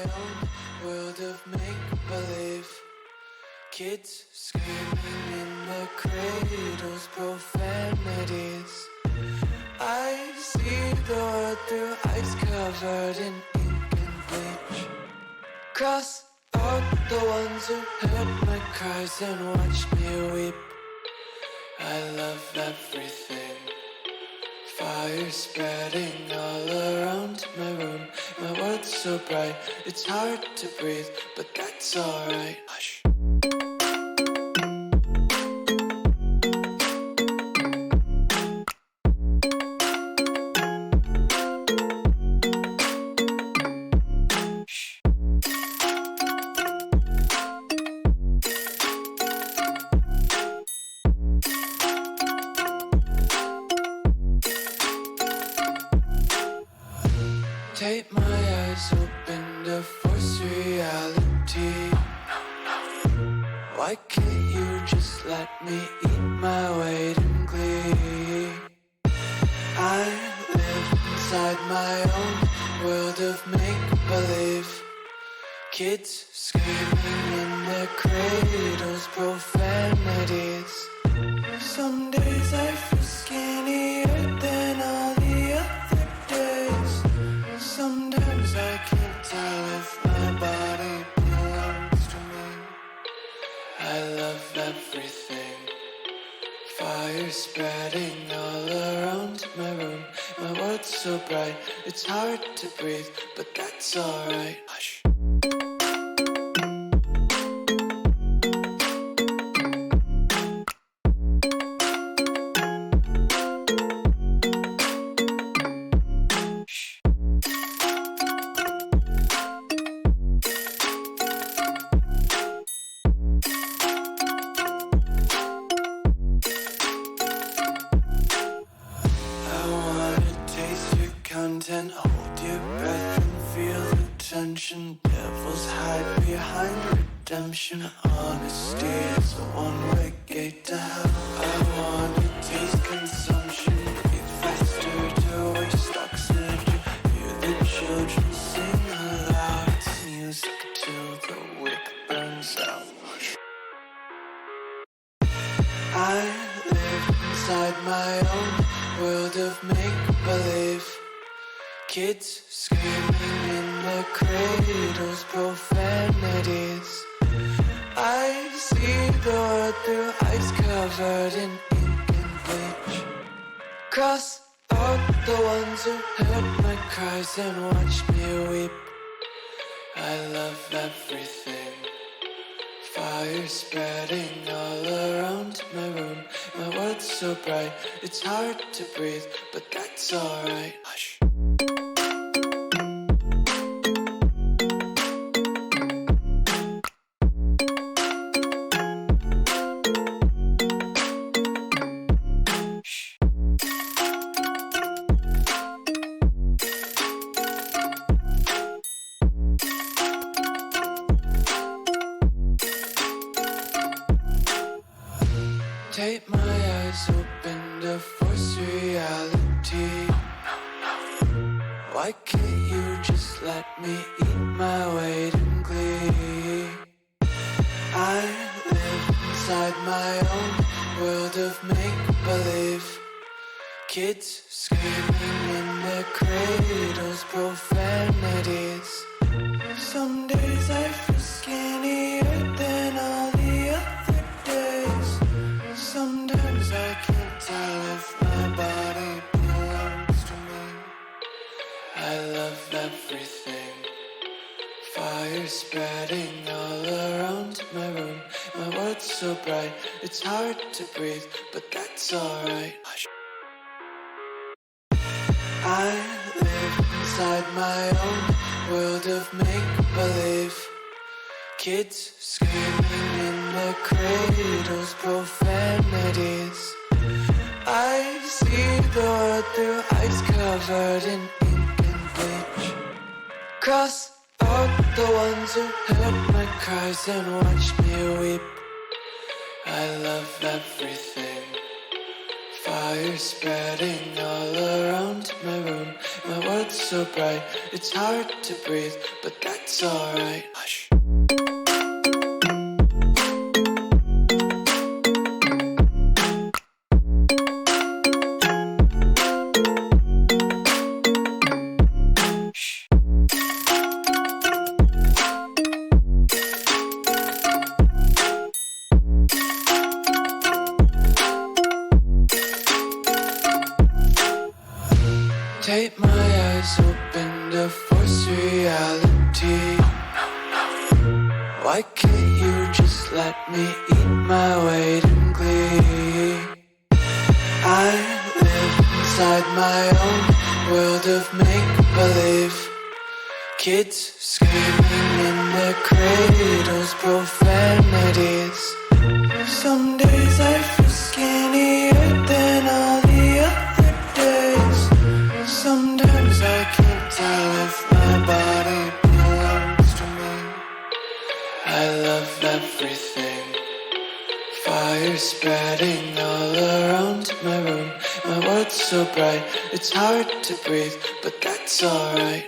my own world of make-believe. Kids screaming in the cradles, profanities. I see the world through ice covered in ink and bleach. Cross out the ones who heard my cries and watched me weep. I love everything. Fire spreading all around my room. My world's so bright, it's hard to breathe, but that's alright. Hush. Tape my eyes open to force reality. Why can't you just let me eat my weight in glee? I live inside my own world of make-believe. Kids screaming in their cradles, profanities. Some days I feel skinnier than all the other days. Sometimes I can't tell if my body belongs to me. I love everything. Fire spreading all around my room. My world's so bright, it's hard to breathe, but that's alright. Hush. Content, hold your breath and feel the tension. Devils hide behind redemption. Honesty is a one-way gate to hell. I wanna taste consumption. Breathe faster to waste oxygen. Hear the children sing aloud. It's music till the wick burns out. I live inside my own world of make-believe. Kids screaming in their cradles, profanities. I see the world through ice covered in ink and bleach. Cross out the ones who heard my cries and watched me weep. I love everything. Fire spreading all around my room. My world's so bright, it's hard to breathe, but that's alright. Hush. Tape my eyes open to force reality. Why can't you just let me eat my weight in glee? I live inside my own world of make-believe. Kids screaming in their cradles, profanities. Some days I feel skinnier than all the other days. Sometimes I can't tell if my body belongs to me. I love everything. Fire spreading all around my room. My world's so bright, it's hard to breathe, but that's alright. Hush. I live inside my own world of make-believe. Kids screaming in their cradles, profanities. I see the world through ice covered in ink and bleach. Cross out the ones who heard my cries and watched me weep. I love everything. Fire spreading all around my room. My world's so bright, it's hard to breathe, but that's alright. Hush. Tape my eyes open to force reality. Why can't you just let me eat my weight in glee? I live inside my own world of make-believe. Kids screaming in their cradles, profanities. Some days I feel skinnier than all the other days. Sometimes I can't tell if my body belongs to me. I love everything. Fire spreading all around my room. My world's so bright, it's hard to breathe, but that's alright.